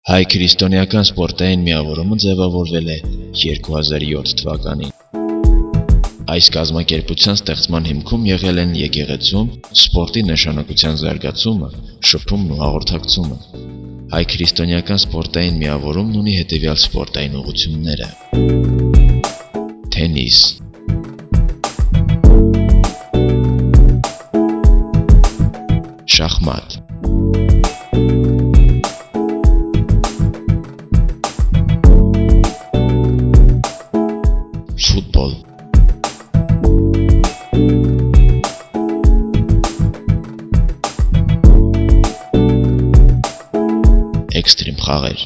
Հայ քրիստոնեական սպորտային միավորումը ձևավորվել է 2007 թվականին։ Այս կազմակերպության ստեղծման հիմքում եղել են եկեղեցում սպորտի նշանակության զարգացումը, շփումն ու հաղորդակցումը։ Հայ քրիստոնեական սպորտային միավորումն ունի հետևյալ սպորտային ուղղությունները. Թենիս, շախմատ, ֆուտբոլ, էքստրիմ խաղեր,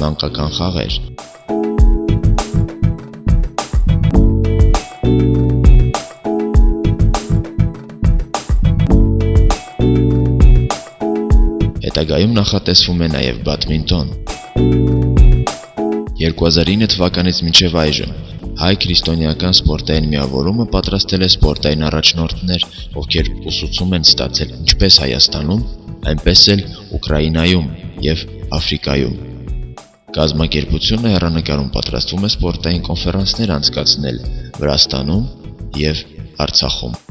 մանկական խաղեր, հետագայում նախատեսվում է նաև բադմինտոն։ 2009 թվականից մինչև այժմ Հայ քրիստոնեական սպորտային միավորումը պատրաստել է սպորտային առաջնորդներ, ովքեր ուսուցում են ստացել ինչպես Հայաստանում, այնպես էլ Ուկրաինայում և Աֆրիկայում։ Կազմակերպությունը հեռանկարում պատրաստվում է սպորտային կոնֆերանսներ անցկացնել Վրաստանում և Արցախում։